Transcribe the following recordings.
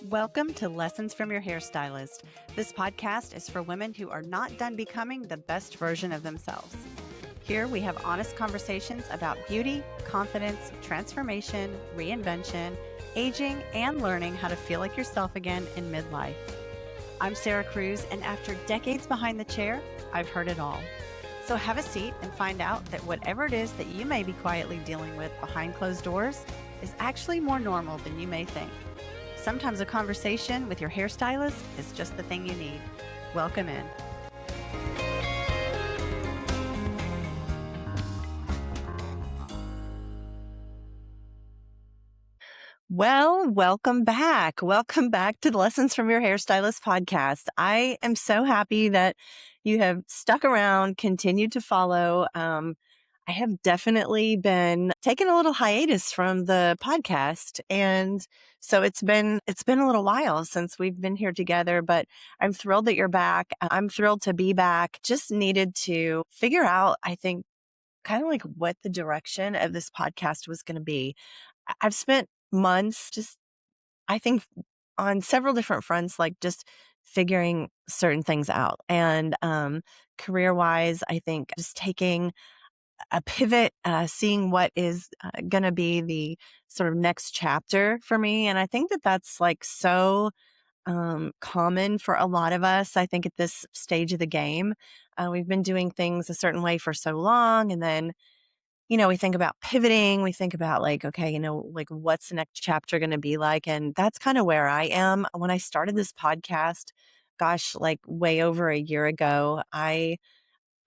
Welcome to Lessons from Your Hairstylist. This podcast is for women who are not done becoming the best version of themselves. Here we have honest conversations about beauty, confidence, transformation, reinvention, aging, and learning how to feel like yourself again in midlife. I'm Sarah Cruz, and after decades behind the chair, I've heard it all. So have a seat and find out that whatever it is that you may be quietly dealing with behind closed doors is actually more normal than you may think. Sometimes a conversation with your hairstylist is just the thing you need. Welcome in. Well, welcome back. Welcome back to the Lessons from Your Hairstylist podcast. I am so happy that you have stuck around, continued to follow. I have definitely been taking a little hiatus from the podcast. And so it's been a little while since we've been here together, but I'm thrilled that you're back. I'm thrilled to be back. Just needed to figure out, I think, kind of like what the direction of this podcast was going to be. I've spent months just, I think, on several different fronts, like just figuring certain things out. And career wise, I think just taking a pivot, seeing what is going to be the sort of next chapter for me. And I think that that's like so common for a lot of us. I think at this stage of the game, we've been doing things a certain way for so long. And then, we think about pivoting, we think about like, okay, like what's the next chapter going to be like? And that's kind of where I am. When I started this podcast, gosh, like way over a year ago, I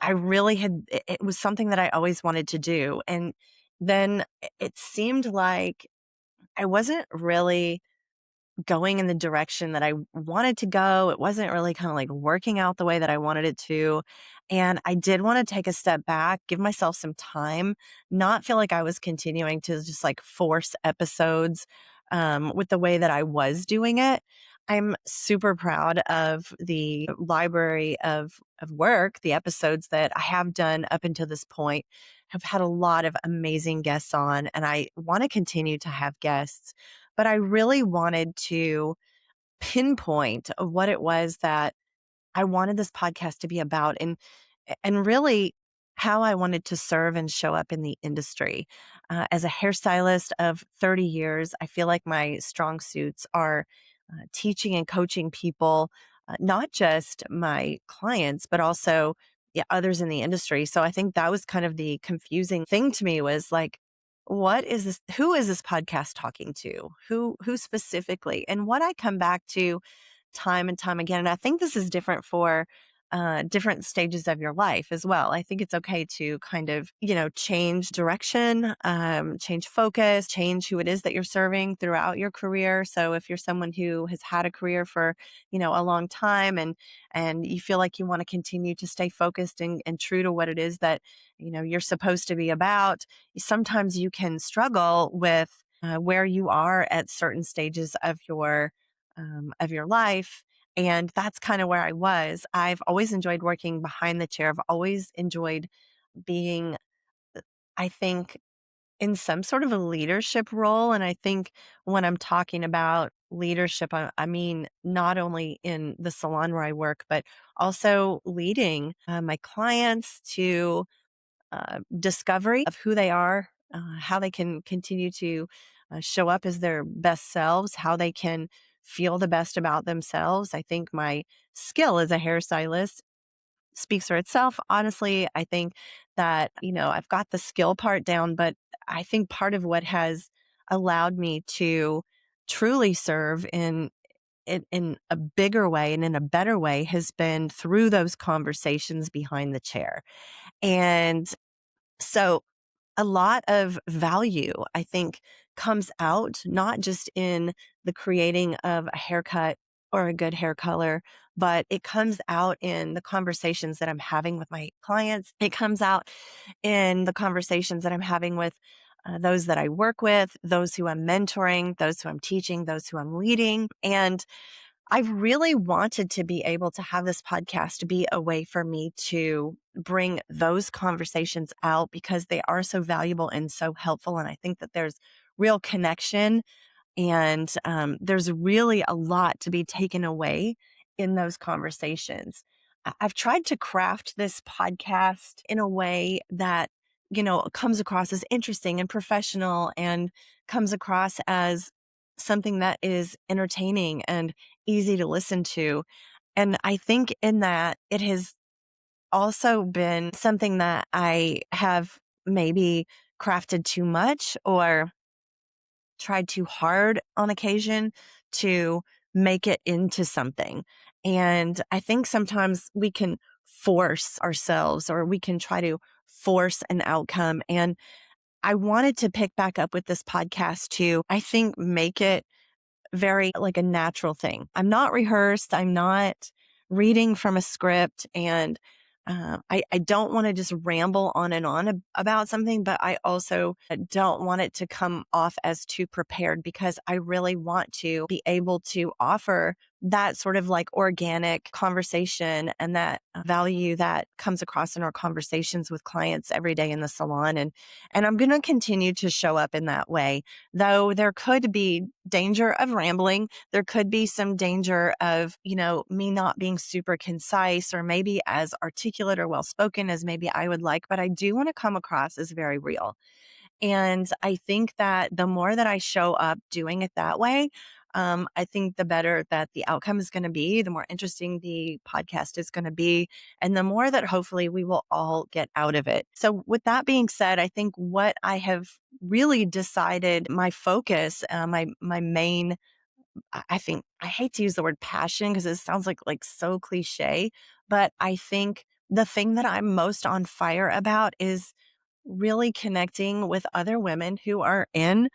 really it was something that I always wanted to do. And then it seemed like I wasn't really going in the direction that I wanted to go. It wasn't really kind of like working out the way that I wanted it to. And I did want to take a step back, give myself some time, not feel like I was continuing to just like force episodes with the way that I was doing it. I'm super proud of the library of work, the episodes that I have done up until this point. Have had a lot of amazing guests on, and I want to continue to have guests. But I really wanted to pinpoint what it was that I wanted this podcast to be about, and really how I wanted to serve and show up in the industry. As a hairstylist of 30 years, I feel like my strong suits are teaching and coaching people, not just my clients, but also others in the industry. So I think that was kind of the confusing thing to me, was like, what is this? Who is this podcast talking to? Who specifically? And what I come back to time and time again. And I think this is different for different stages of your life as well. I think it's okay to kind of, change direction, change focus, change who it is that you're serving throughout your career. So if you're someone who has had a career for, a long time, and you feel like you want to continue to stay focused and true to what it is that, you're supposed to be about, sometimes you can struggle with where you are at certain stages of your life. And that's kind of where I was. I've always enjoyed working behind the chair. I've always enjoyed being, I think, in some sort of a leadership role. And I think when I'm talking about leadership, I mean, not only in the salon where I work, but also leading my clients to discovery of who they are, how they can continue to show up as their best selves, how they can feel the best about themselves. I think my skill as a hairstylist speaks for itself. Honestly, I think that, I've got the skill part down, but I think part of what has allowed me to truly serve in a bigger way and in a better way has been through those conversations behind the chair. And so a lot of value, I think, comes out not just in the creating of a haircut or a good hair color, but it comes out in the conversations that I'm having with my clients. It comes out in the conversations that I'm having with those that I work with, those who I'm mentoring, those who I'm teaching, those who I'm leading. And I've really wanted to be able to have this podcast be a way for me to bring those conversations out, because they are so valuable and so helpful. And I think that there's real connection And there's really a lot to be taken away in those conversations. I've tried to craft this podcast in a way that, comes across as interesting and professional and comes across as something that is entertaining and easy to listen to. And I think in that it has also been something that I have maybe crafted too much or tried too hard on occasion to make it into something. And I think sometimes we can force ourselves or we can try to force an outcome. And I wanted to pick back up with this podcast to, I think, make it very like a natural thing. I'm not rehearsed. I'm not reading from a script. And I don't want to just ramble on and on about something, but I also don't want it to come off as too prepared because I really want to be able to offer that sort of like organic conversation and that value that comes across in our conversations with clients every day in the salon. And I'm going to continue to show up in that way, though there could be danger of rambling. There could be some danger of, me not being super concise or maybe as articulate or well spoken as maybe I would like, but I do want to come across as very real. And I think that the more that I show up doing it that way, I think the better that the outcome is going to be, the more interesting the podcast is going to be, and the more that hopefully we will all get out of it. So, with that being said, I think what I have really decided my focus, my main, I think I hate to use the word passion because it sounds like so cliche, but I think the thing that I'm most on fire about is really connecting with other women who are in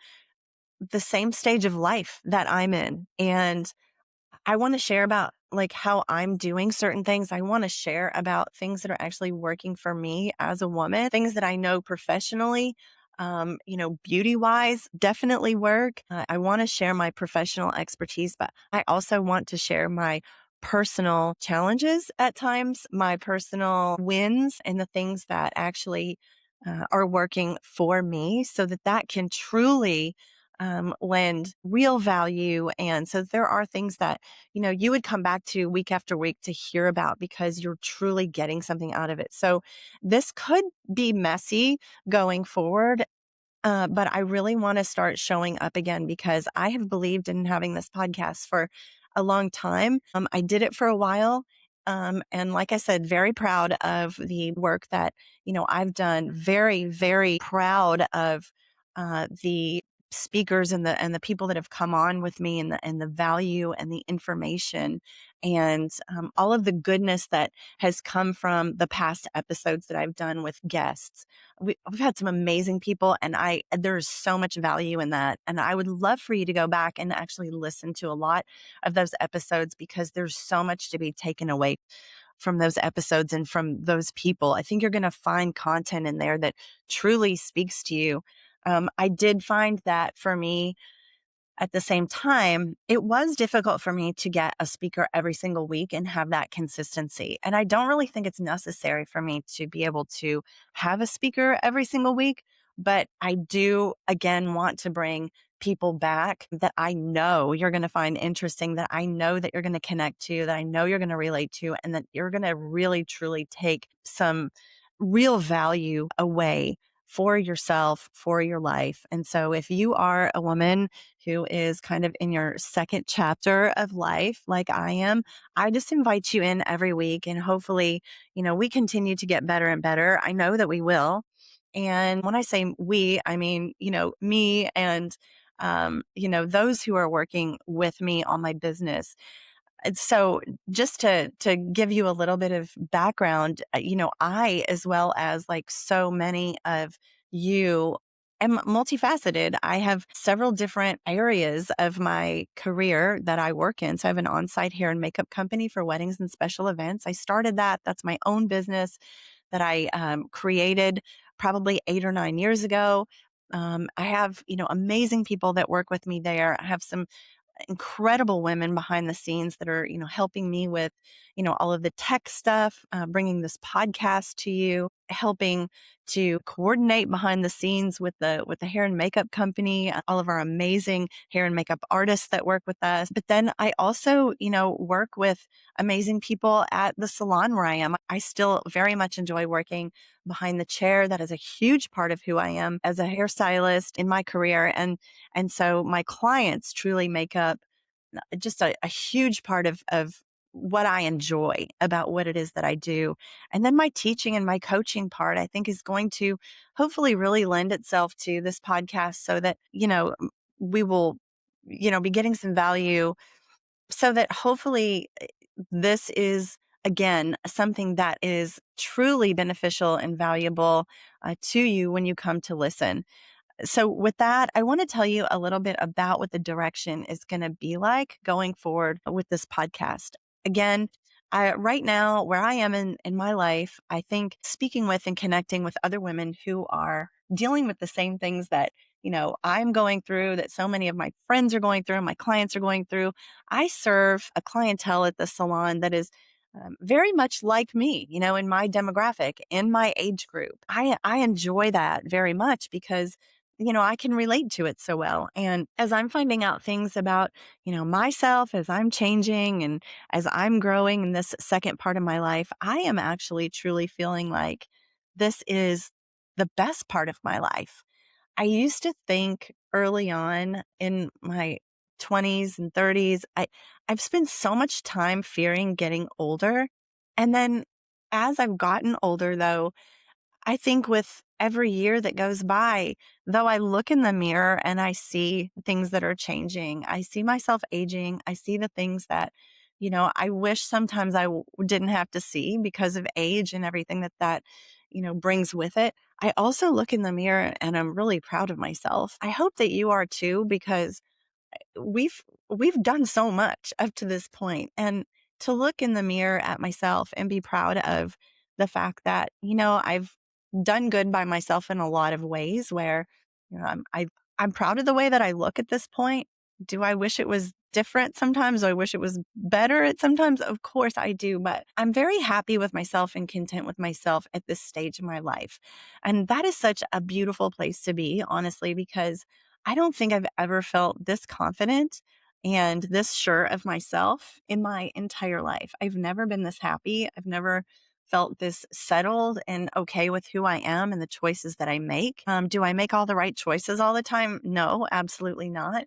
the same stage of life that I'm in. And I want to share about like how I'm doing certain things. I want to share about things that are actually working for me as a woman, things that I know professionally, beauty wise definitely work. I want to share my professional expertise, but I also want to share my personal challenges at times, my personal wins and the things that actually are working for me so that that can truly lend real value. And so there are things that, you would come back to week after week to hear about because you're truly getting something out of it. So this could be messy going forward. But I really want to start showing up again because I have believed in having this podcast for a long time. I did it for a while. And like I said, very proud of the work that, I've done. Very, very proud of the speakers and the people that have come on with me and the value and the information and all of the goodness that has come from the past episodes that I've done with guests. We've had some amazing people and there's so much value in that. And I would love for you to go back and actually listen to a lot of those episodes because there's so much to be taken away from those episodes and from those people. I think you're going to find content in there that truly speaks to you. I did find that for me, at the same time, it was difficult for me to get a speaker every single week and have that consistency. And I don't really think it's necessary for me to be able to have a speaker every single week. But I do, again, want to bring people back that I know you're going to find interesting, that I know that you're going to connect to, that I know you're going to relate to, and that you're going to really, truly take some real value away for yourself, for your life. And so if you are a woman who is kind of in your second chapter of life, like I am, I just invite you in every week and hopefully, we continue to get better and better. I know that we will. And when I say we, I mean, me and, those who are working with me on my business. And so just to give you a little bit of background, I, as well as like so many of you, am multifaceted. I have several different areas of my career that I work in. So I have an on-site hair and makeup company for weddings and special events. I started that. That's my own business that I created probably 8 or 9 years ago. I have, amazing people that work with me there. I have some incredible women behind the scenes that are, helping me with, all of the tech stuff, bringing this podcast to you. helping to coordinate behind the scenes with the hair and makeup company, all of our amazing hair and makeup artists that work with us. But then I also, work with amazing people at the salon where I am. I still very much enjoy working behind the chair. That is a huge part of who I am as a hairstylist in my career. And so my clients truly make up just a huge part of what I enjoy about what it is that I do. And then my teaching and my coaching part, I think, is going to hopefully really lend itself to this podcast so that, we will, be getting some value so that hopefully this is again something that is truly beneficial and valuable to you when you come to listen. So, with that, I want to tell you a little bit about what the direction is going to be like going forward with this podcast. Again, right now, where I am in my life, I think speaking with and connecting with other women who are dealing with the same things that, I'm going through, that so many of my friends are going through, my clients are going through. I serve a clientele at the salon that is very much like me, in my demographic, in my age group. I enjoy that very much because I can relate to it so well. And as I'm finding out things about, myself, as I'm changing and as I'm growing in this second part of my life, I am actually truly feeling like this is the best part of my life. I used to think early on in my 20s and 30s, I've spent so much time fearing getting older. And then as I've gotten older, though, I think with every year that goes by, though I look in the mirror and I see things that are changing, I see myself aging, I see the things that, I wish sometimes didn't have to see because of age and everything that brings with it. I also look in the mirror and I'm really proud of myself. I hope that you are too, because we've we've done so much up to this point, and to look in the mirror at myself and be proud of the fact that I've done good by myself in a lot of ways where I'm proud of the way that I look at this point. Do I wish it was different sometimes? Do I wish it was better at sometimes? Of course I do, but I'm very happy with myself and content with myself at this stage of my life. And that is such a beautiful place to be, honestly, because I don't think I've ever felt this confident and this sure of myself in my entire life. I've never been this happy. I've never felt this settled and okay with who I am and the choices that I make. Do I make all the right choices all the time? No, absolutely not.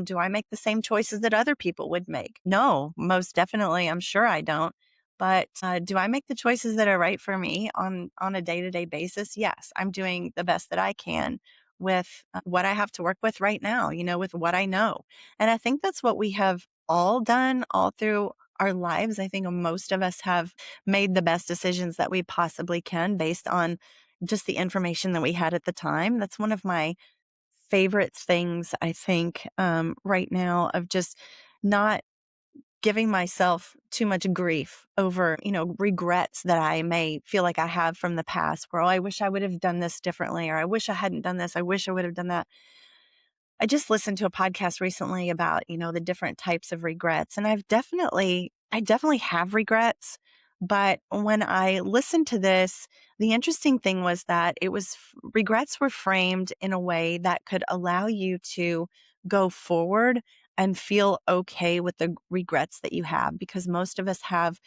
Do I make the same choices that other people would make? No, most definitely. I'm sure I don't. But do I make the choices that are right for me on a day-to-day basis? Yes, I'm doing the best that I can with what I have to work with right now, with what I know. And I think that's what we have all done all through our lives. I think most of us have made the best decisions that we possibly can based on just the information that we had at the time. That's one of my favorite things, I think, right now, of just not giving myself too much grief over, regrets that I may feel like I have from the past where, oh, I wish I would have done this differently, or I wish I hadn't done this. I wish I would have done that. I just listened to a podcast recently about, the different types of regrets. And I definitely have regrets. But when I listened to this, the interesting thing was that regrets were framed in a way that could allow you to go forward and feel okay with the regrets that you have, because most of us have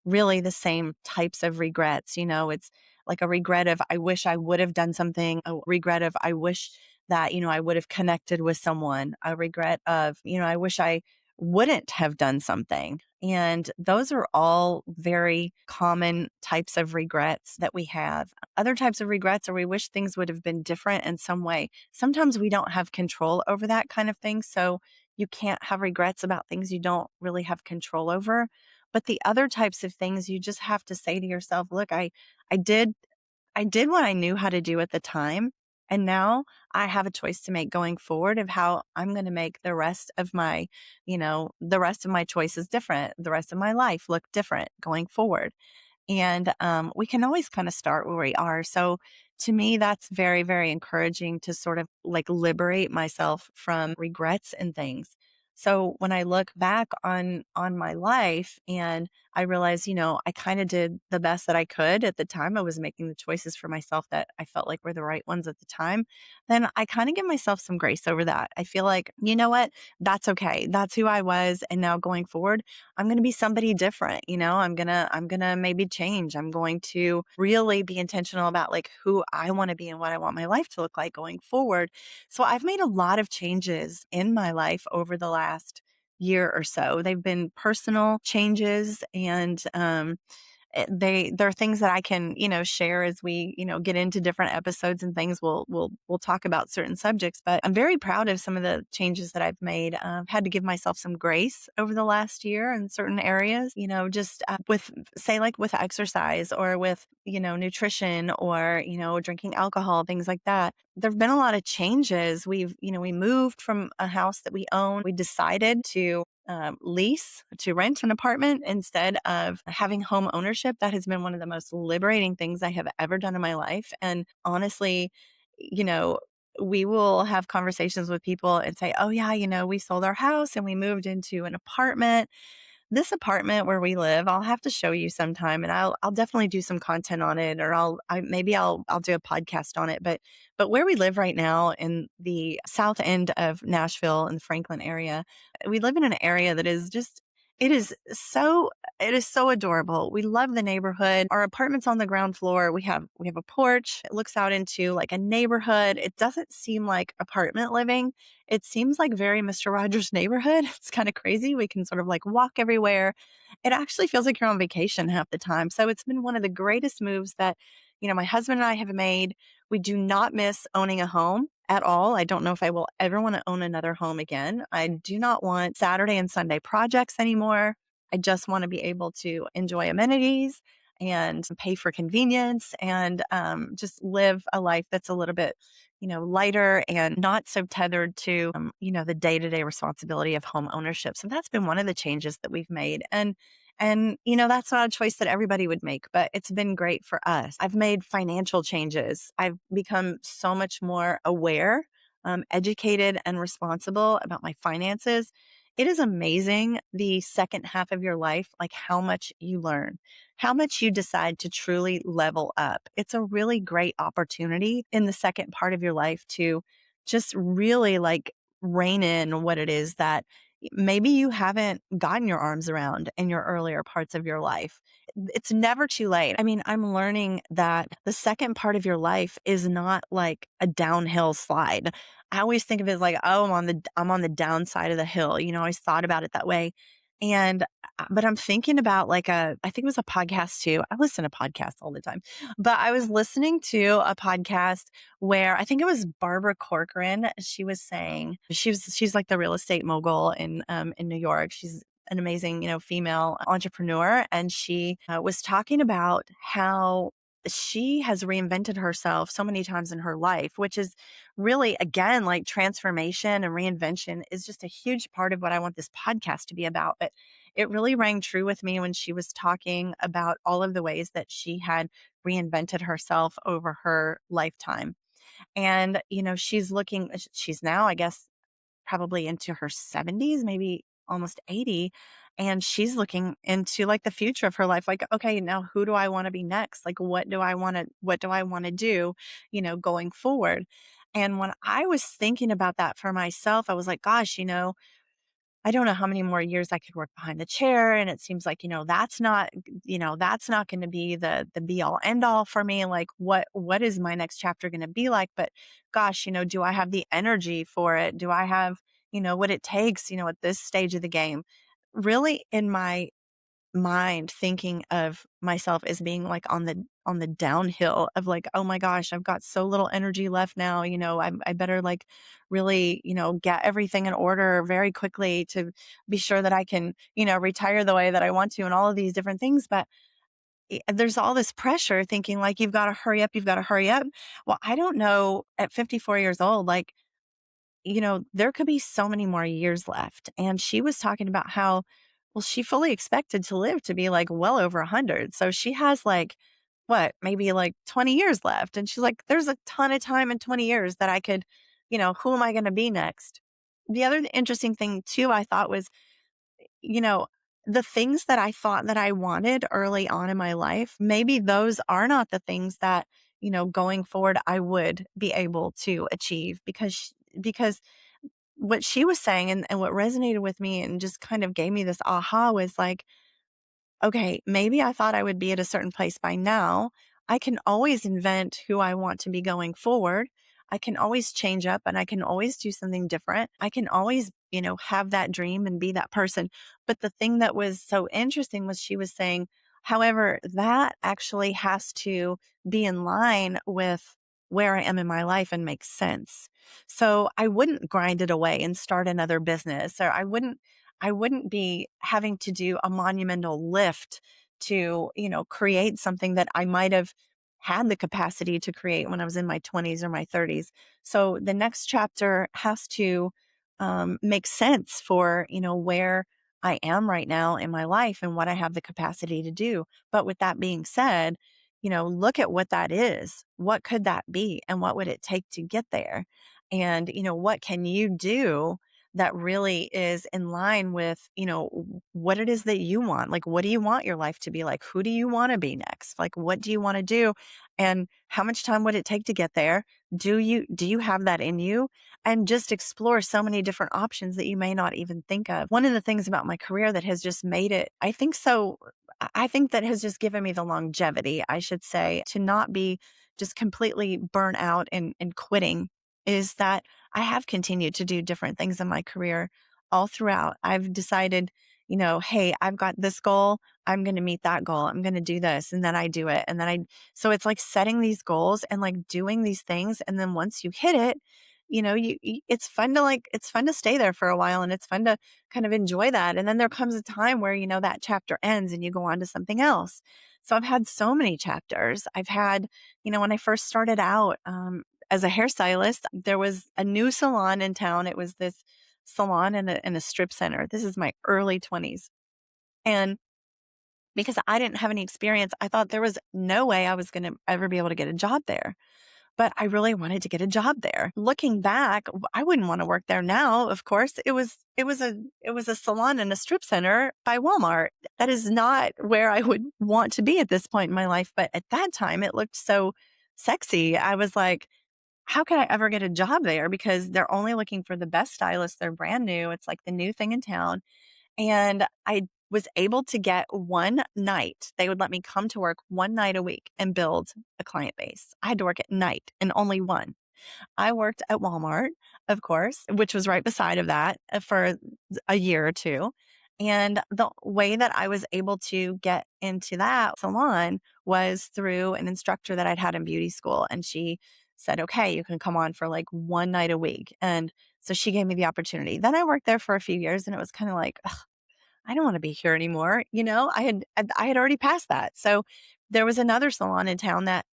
really the same types of regrets. It's like a regret of, I wish I would have done something, a regret of, I wish that, I would have connected with someone, a regret of, I wish I wouldn't have done something. And those are all very common types of regrets that we have. Other types of regrets are we wish things would have been different in some way. Sometimes we don't have control over that kind of thing. So you can't have regrets about things you don't really have control over. But the other types of things, you just have to say to yourself, look, I did I did what I knew how to do at the time. And now I have a choice to make going forward of how I'm going to make the rest of my choices different, the rest of my life look different going forward. And we can always kind of start where we are. So to me, that's very, very encouraging to sort of like liberate myself from regrets and things. So when I look back on my life and I realize, I kind of did the best that I could at the time. I was making the choices for myself that I felt like were the right ones at the time. Then I kind of give myself some grace over that. I feel like, you know what? That's okay. That's who I was. And now going forward, I'm going to be somebody different. I'm going to maybe change. I'm going to really be intentional about like who I want to be and what I want my life to look like going forward. So I've made a lot of changes in my life over the last year or so. They've been personal changes and they're things that I can, share as we, get into different episodes and things. We'll talk about certain subjects, but I'm very proud of some of the changes that I've made. I've had to give myself some grace over the last year in certain areas, just with say like with exercise or with, nutrition or, drinking alcohol, things like that. There've been a lot of changes. We moved from a house that we own. We decided to lease to rent an apartment instead of having home ownership. That has been one of the most liberating things I have ever done in my life. And honestly, you know, we will have conversations with people and say, oh, yeah, we sold our house and we moved into an apartment. This apartment where we live, I'll have to show you sometime, and I'll definitely do some content on it, or I'll do a podcast on it. But where we live right now in the south end of Nashville in the Franklin area, we live in an area that is just it is so it is so adorable. We love the neighborhood. Our apartment's on the ground floor. We have a porch. It looks out into like a neighborhood. It doesn't seem like apartment living. It seems like very Mister Rogers' Neighborhood. It's kind of crazy. We can sort of like walk everywhere. It actually feels like you're on vacation half the time. So it's been one of the greatest moves that, my husband and I have made. We do not miss owning a home at all. I don't know if I will ever want to own another home again. I do not want Saturday and Sunday projects anymore. I just want to be able to enjoy amenities and pay for convenience and just live a life that's a little bit lighter and not so tethered to, the day-to-day responsibility of home ownership. So that's been one of the changes that we've made. And, that's not a choice that everybody would make, but it's been great for us. I've made financial changes. I've become so much more aware, educated, and responsible about my finances. It is amazing the second half of your life, like how much you learn, how much you decide to truly level up. It's a really great opportunity in the second part of your life to just really like rein in what it is that maybe you haven't gotten your arms around in your earlier parts of your life. It's never too late. I mean, I'm learning that the second part of your life is not like a downhill slide. I always think of it as like, oh, I'm on the downside of the hill. I always thought about it that way. And but I'm thinking about like I think it was a podcast too. I listen to podcasts all the time, but I was listening to a podcast where I think it was Barbara Corcoran. She was saying she's like the real estate mogul in New York. She's an amazing, female entrepreneur. And she was talking about how she has reinvented herself so many times in her life, which is really, again, like transformation and reinvention is just a huge part of what I want this podcast to be about. But it really rang true with me when she was talking about all of the ways that she had reinvented herself over her lifetime. And, she's now, I guess, probably into her 70s, maybe almost 80. And she's looking into like the future of her life. Like, okay, now who do I want to be next? Like, what do I want to do, going forward? And when I was thinking about that for myself, I was like, gosh, I don't know how many more years I could work behind the chair. And it seems like, that's not going to be the be all end all for me. Like what is my next chapter going to be like? But gosh, do I have the energy for it? Do I have, what it takes, at this stage of the game? Really in my mind thinking of myself as being like on the downhill of like, oh my gosh, I've got so little energy left now. I better like really, get everything in order very quickly to be sure that I can, retire the way that I want to and all of these different things. But there's all this pressure thinking like, you've got to hurry up, you've got to hurry up. Well, I don't know at 54 years old, like, there could be so many more years left. And she was talking about how, well, she fully expected to live to be like well over 100. So she has like, what, maybe like 20 years left. And she's like, there's a ton of time in 20 years that I could, who am I going to be next? the other interesting thing too, I thought was, you know, the things that I thought that I wanted early on in my life, maybe those are not the things that, going forward I would be able to achieve because what she was saying and what resonated with me and just kind of gave me this aha was like, okay, maybe I thought I would be at a certain place by now. I can always invent who I want to be going forward. I can always change up and I can always do something different. I can always, have that dream and be that person. But the thing that was so interesting was she was saying, however, that actually has to be in line with where I am in my life and make sense. So I wouldn't grind it away and start another business, or I wouldn't be having to do a monumental lift to, create something that I might have had the capacity to create when I was in my 20s or my 30s. So the next chapter has to make sense for, where I am right now in my life and what I have the capacity to do. But with that being said, look at what that is. What could that be? And what would it take to get there? And, what can you do that really is in line with, what it is that you want? Like, what do you want your life to be like? Who do you want to be next? Like, what do you want to do? And how much time would it take to get there? Do you have that in you? And just explore so many different options that you may not even think of. One of the things about my career that has just made it, I think that has just given me the longevity, I should say, to not be just completely burnt out and quitting, is that I have continued to do different things in my career all throughout. I've decided, hey, I've got this goal. I'm going to meet that goal. I'm going to do this. And then I do it. So it's like setting these goals and like doing these things. And then once you hit it, it's fun to stay there for a while and it's fun to kind of enjoy that. And then there comes a time where, that chapter ends and you go on to something else. So I've had so many chapters. I've had, when I first started out, as a hairstylist, there was a new salon in town. It was this salon in a strip center. This is my early 20s. And because I didn't have any experience, I thought there was no way I was going to ever be able to get a job there. But I really wanted to get a job there. Looking back, I wouldn't want to work there now. Of course, it was a salon in a strip center by Walmart. That is not where I would want to be at this point in my life. But at that time, it looked so sexy. I was like, how can I ever get a job there? Because they're only looking for the best stylists. They're brand new. It's like the new thing in town. And I was able to get one night. They would let me come to work one night a week and build a client base. I had to work at night and only one. I worked at Walmart, of course, which was right beside of that for a year or two. And the way that I was able to get into that salon was through an instructor that I'd had in beauty school. And she said, okay, you can come on for like one night a week. And so she gave me the opportunity. Then I worked there for a few years and it was kind of like, I don't want to be here anymore. I had already passed that. So there was another salon in town that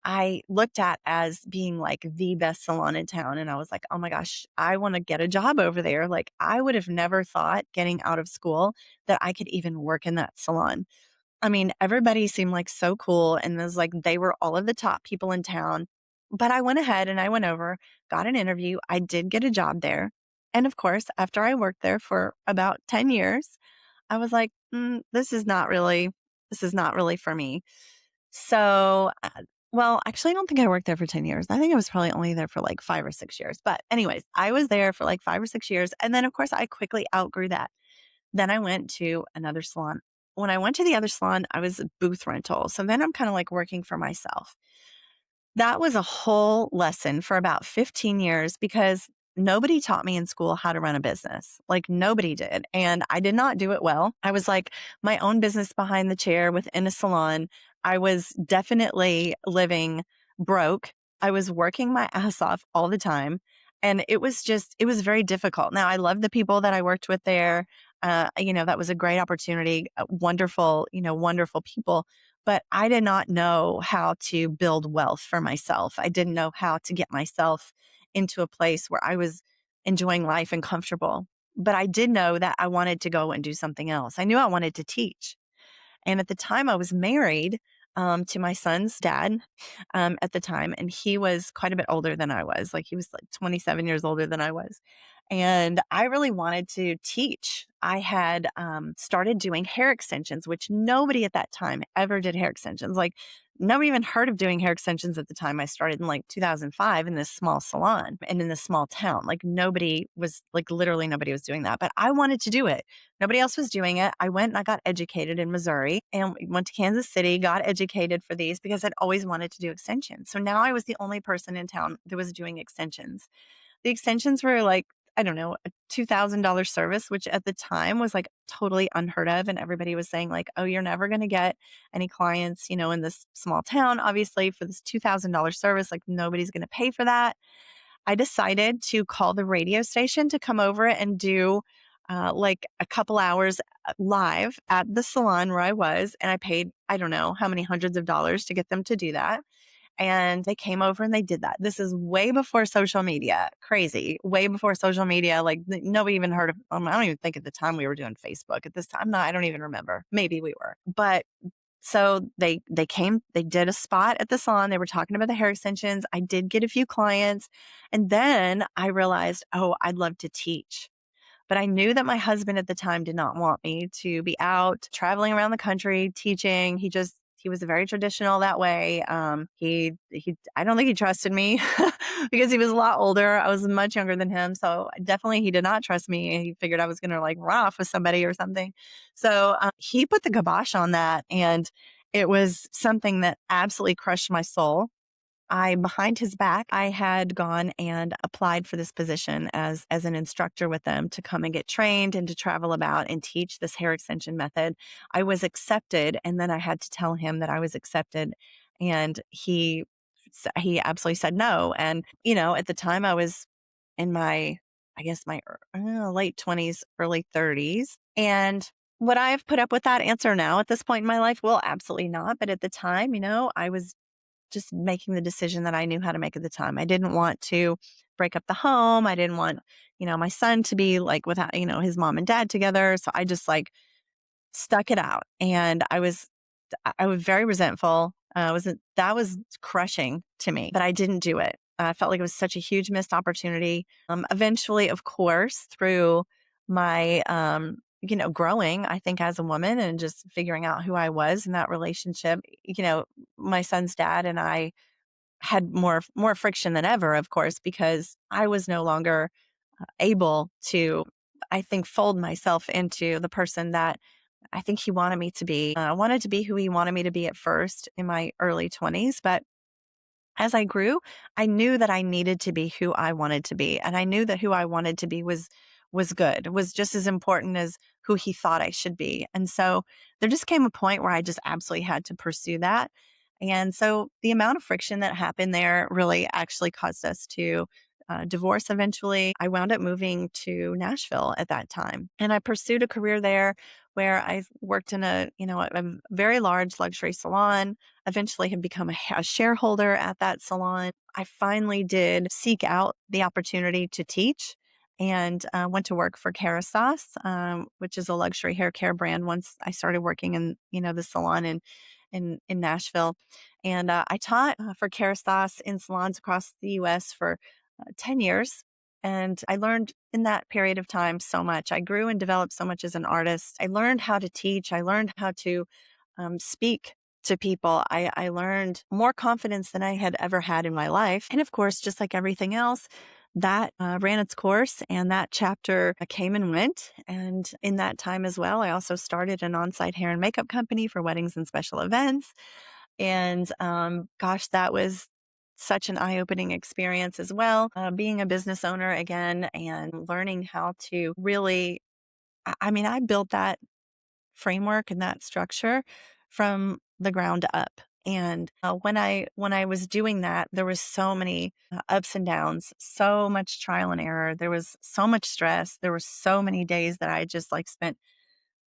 I looked at as being like the best salon in town. And I was like, oh my gosh, I want to get a job over there. Like I would have never thought getting out of school that I could even work in that salon. I mean, everybody seemed like so cool. And it was like they were all of the top people in town. But I went ahead and I went over, got an interview. I did get a job there. And of course, after I worked there for about 10 years, I was like, this is not really for me. So, well, actually, I don't think I worked there for 10 years. I think I was probably only there for like 5 or 6 years. But, anyways, I was there for like 5 or 6 years. And then, of course, I quickly outgrew that. Then I went to another salon. When I went to the other salon, I was a booth rental. So then I'm kind of like working for myself. That was a whole lesson for about 15 years because nobody taught me in school how to run a business. Like nobody did. And I did not do it well. I was like my own business behind the chair within a salon. I was definitely living broke. I was working my ass off all the time. And it was very difficult. Now, I love the people that I worked with there. That was a great opportunity, wonderful people. But I did not know how to build wealth for myself. I didn't know how to get myself into a place where I was enjoying life and comfortable. But I did know that I wanted to go and do something else. I knew I wanted to teach. And at the time, I was married to my son's dad at the time. And he was quite a bit older than I was. Like he was like 27 years older than I was. And I really wanted to teach. I had started doing hair extensions, which nobody at that time ever did hair extensions. Like, nobody even heard of doing hair extensions at the time. I started in like 2005 in this small salon and in this small town. Like, nobody was, like, literally nobody was doing that. But I wanted to do it. Nobody else was doing it. I went and I got educated in Missouri and went to Kansas City, got educated for these because I'd always wanted to do extensions. So now I was the only person in town that was doing extensions. The extensions were like, I don't know, a $2,000 service, which at the time was like totally unheard of. And everybody was saying, like, oh, you're never going to get any clients, in this small town, obviously, for this $2,000 service. Like, nobody's going to pay for that. I decided to call the radio station to come over and do like a couple hours live at the salon where I was. And I paid, I don't know how many hundreds of dollars to get them to do that. And they came over and they did that. This is way before social media. Crazy. Way before social media. Like, nobody even heard of, I don't even think at the time we were doing Facebook at this time. No, I don't even remember. Maybe we were. But so they came, they did a spot at the salon. They were talking about the hair extensions. I did get a few clients. And then I realized, oh, I'd love to teach. But I knew that my husband at the time did not want me to be out traveling around the country teaching. He was very traditional that way. I don't think he trusted me because he was a lot older. I was much younger than him. So definitely he did not trust me. He figured I was going to like run off with somebody or something. So he put the kibosh on that. And it was something that absolutely crushed my soul. Behind his back, I had gone and applied for this position as an instructor with them to come and get trained and to travel about and teach this hair extension method. I was accepted, and then I had to tell him that I was accepted, and he absolutely said no. And at the time, I was in my, I guess, my late 20s, early 30s, and would I have put up with that answer now at this point in my life? Well, absolutely not. But at the time, I was just making the decision that I knew how to make at the time. I didn't want to break up the home. I didn't want, my son to be like without, his mom and dad together. So I just like stuck it out. And I was very resentful. That was crushing to me, but I didn't do it. I felt like it was such a huge missed opportunity. Eventually, of course, through my, growing, I think as a woman and just figuring out who I was in that relationship, my son's dad and I had more friction than ever, of course, because I was no longer able to, I think, fold myself into the person that I think he wanted me to be. I wanted to be who he wanted me to be at first in my early 20s. But as I grew, I knew that I needed to be who I wanted to be. And I knew that who I wanted to be was good, was just as important as who he thought I should be. And so there just came a point where I just absolutely had to pursue that. And so the amount of friction that happened there really actually caused us to divorce eventually. I wound up moving to Nashville at that time. And I pursued a career there where I worked in a very large luxury salon, eventually have become a shareholder at that salon. I finally did seek out the opportunity to teach and went to work for Kerastase, which is a luxury hair care brand once I started working in, the salon in Nashville. And I taught for Kerastase in salons across the U.S. for 10 years. And I learned in that period of time so much. I grew and developed so much as an artist. I learned how to teach. I learned how to speak to people. I learned more confidence than I had ever had in my life. And of course, just like everything else, that ran its course and that chapter came and went. And in that time as well, I also started an on-site hair and makeup company for weddings and special events. And gosh, that was such an eye-opening experience as well. Being a business owner again and learning how to really, I built that framework and that structure from the ground up. And when I was doing that, there was so many ups and downs, so much trial and error. There was so much stress. There were so many days that I just like spent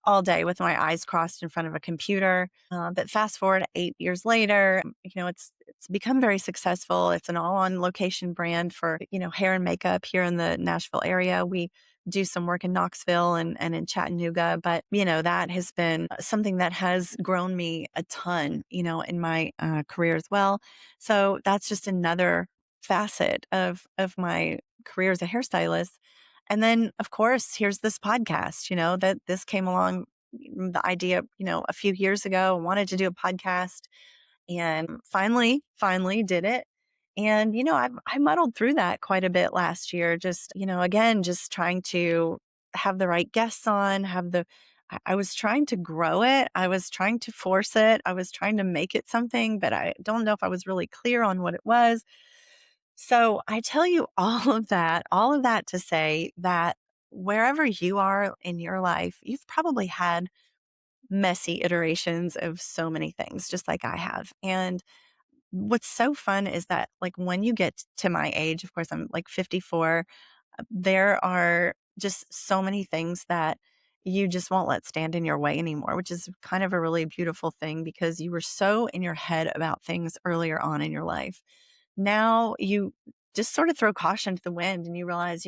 all day with my eyes crossed in front of a computer. But fast forward 8 years later, it's become very successful. It's an all-on location brand for hair and makeup here in the Nashville area. We do some work in Knoxville and in Chattanooga, but that has been something that has grown me a ton, in my career as well. So that's just another facet of my career as a hairstylist. And then, of course, here's this podcast, that this came along, the idea, a few years ago, wanted to do a podcast and finally did it. And, I muddled through that quite a bit last year, just, again, just trying to have the right guests on, I was trying to grow it. I was trying to force it. I was trying to make it something, but I don't know if I was really clear on what it was. So I tell you all of that to say that wherever you are in your life, you've probably had messy iterations of so many things, just like I have. And what's so fun is that, like, when you get to my age, of course, I'm like 54, there are just so many things that you just won't let stand in your way anymore, which is kind of a really beautiful thing because you were so in your head about things earlier on in your life. Now you just sort of throw caution to the wind and you realize,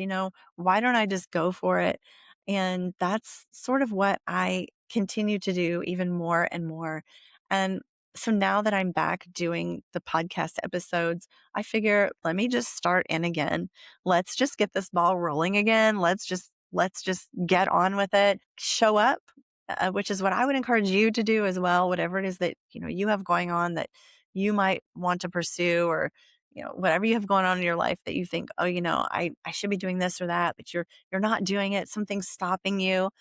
why don't I just go for it? And that's sort of what I continue to do even more and more. And so now that I'm back doing the podcast episodes, I figure, let me just start in again. Let's just get this ball rolling again. Let's just get on with it. Show up, which is what I would encourage you to do as well. Whatever it is that you have going on that you might want to pursue, or whatever you have going on in your life that you think, oh, I should be doing this or that, but you're not doing it. Something's stopping you.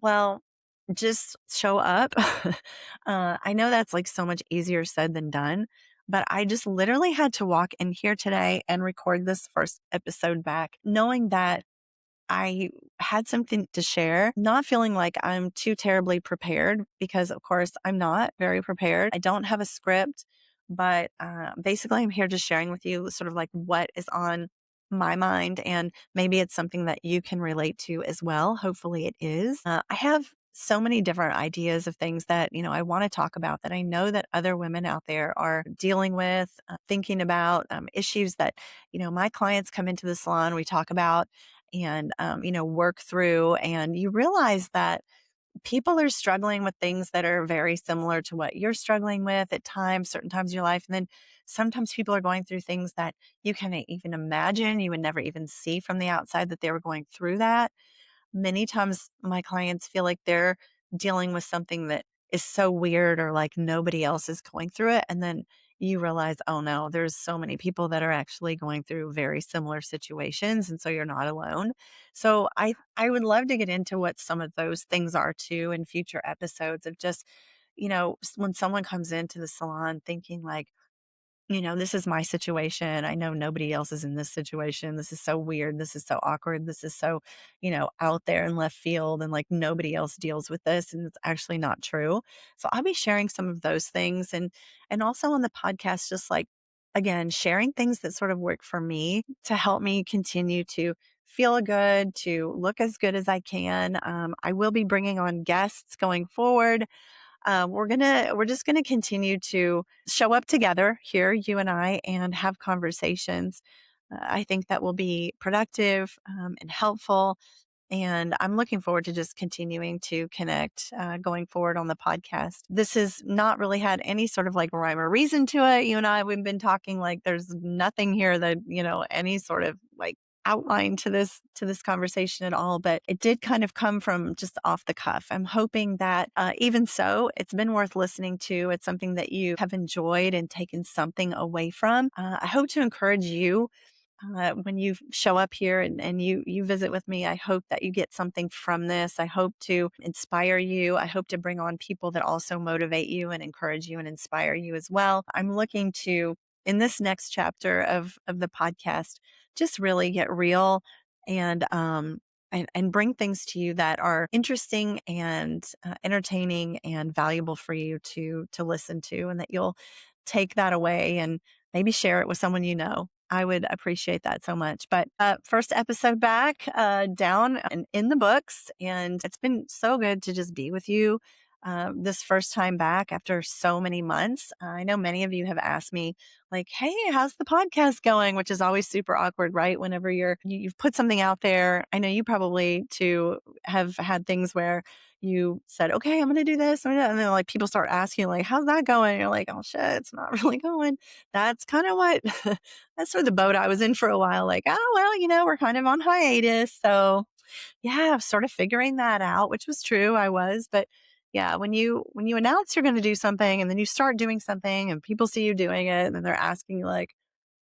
Well, just show up. I know that's like so much easier said than done, but I just literally had to walk in here today and record this first episode back, knowing that I had something to share, not feeling like I'm too terribly prepared because, of course, I'm not very prepared. I don't have a script, but basically, I'm here just sharing with you sort of like what is on my mind. And maybe it's something that you can relate to as well. Hopefully, it is. I have so many different ideas of things that, I want to talk about that I know that other women out there are dealing with, thinking about issues that, my clients come into the salon, we talk about and, work through. And you realize that people are struggling with things that are very similar to what you're struggling with at times, certain times in your life. And then sometimes people are going through things that you can't even imagine, you would never even see from the outside that they were going through that. Many times my clients feel like they're dealing with something that is so weird or like nobody else is going through it. And then you realize, oh no, there's so many people that are actually going through very similar situations. And so you're not alone. So I would love to get into what some of those things are too in future episodes of just, when someone comes into the salon thinking like, this is my situation. I know nobody else is in this situation. This is so weird. This is so awkward. This is so, out there in left field and like nobody else deals with this. And it's actually not true. So I'll be sharing some of those things and also on the podcast, just like, again, sharing things that sort of work for me to help me continue to feel good, to look as good as I can. I will be bringing on guests going forward. We're just gonna continue to show up together here, you and I, and have conversations. I think that will be productive and helpful. And I'm looking forward to just continuing to connect going forward on the podcast. This has not really had any sort of like rhyme or reason to it. You and I, we've been talking like there's nothing here that, any sort of like outline to this conversation at all, but it did kind of come from just off the cuff. I'm hoping that even so, it's been worth listening to. It's something that you have enjoyed and taken something away from. I hope to encourage you when you show up here and you visit with me. I hope that you get something from this. I hope to inspire you. I hope to bring on people that also motivate you and encourage you and inspire you as well. I'm looking to, in this next chapter of the podcast, just really get real and and bring things to you that are interesting and entertaining and valuable for you to listen to, and that you'll take that away and maybe share it with someone you know. I would appreciate that so much. But first episode back, down and in the books. And it's been so good to just be with you this first time back after so many months. I know many of you have asked me, like, "Hey, how's the podcast going?" Which is always super awkward, right? Whenever you've put something out there. I know you probably too have had things where you said, "Okay, I'm going to do this," and then like people start asking, like, "How's that going?" And you're like, "Oh shit, it's not really going." That's kind of what that's sort of the boat I was in for a while. Like, oh well, we're kind of on hiatus, so yeah, sort of figuring that out, which was true. I was, but yeah, when you announce you're going to do something and then you start doing something and people see you doing it and then they're asking you like,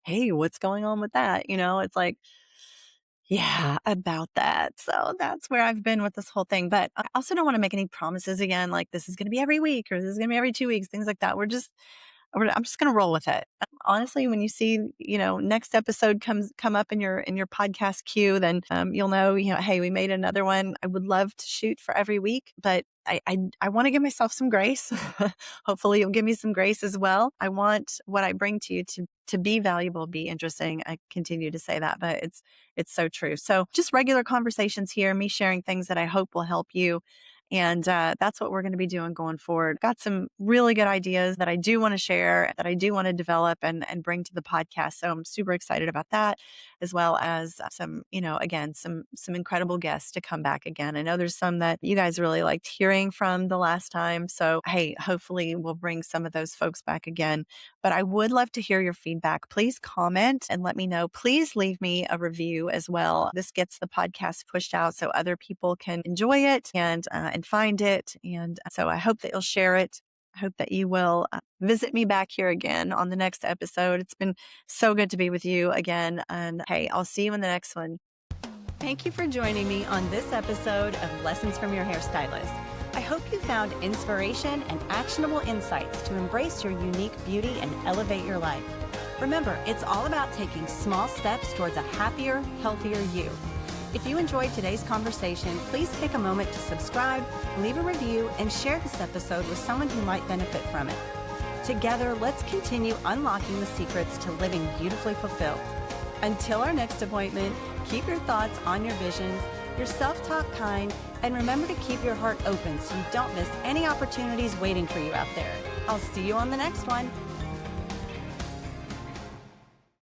"Hey, what's going on with that?" It's like, yeah, about that. So that's where I've been with this whole thing. But I also don't want to make any promises again, like this is going to be every week or this is going to be every 2 weeks, things like that. I'm just going to roll with it. Honestly, when you see, next episode come up in your podcast queue, then you'll know, hey, we made another one. I would love to shoot for every week, but I want to give myself some grace. Hopefully you'll give me some grace as well. I want what I bring to you to be valuable, be interesting. I continue to say that, but it's so true. So just regular conversations here, me sharing things that I hope will help you. And that's what we're going to be doing going forward. Got some really good ideas that I do want to share, that I do want to develop and bring to the podcast. So I'm super excited about that, as well as some, again, some incredible guests to come back again. I know there's some that you guys really liked hearing from the last time. So hey, hopefully we'll bring some of those folks back again. But I would love to hear your feedback. Please comment and let me know. Please leave me a review as well. This gets the podcast pushed out so other people can enjoy it and find it. And so I hope that you'll share it. I hope that you will visit me back here again on the next episode. It's been so good to be with you again. And hey, I'll see you in the next one. Thank you for joining me on this episode of Lessons from Your Hairstylist. I hope you found inspiration and actionable insights to embrace your unique beauty and elevate your life. Remember, it's all about taking small steps towards a happier, healthier you. If you enjoyed today's conversation, please take a moment to subscribe, leave a review, and share this episode with someone who might benefit from it. Together, let's continue unlocking the secrets to living beautifully fulfilled. Until our next appointment, keep your thoughts on your visions, your self-talk kind, and remember to keep your heart open so you don't miss any opportunities waiting for you out there. I'll see you on the next one.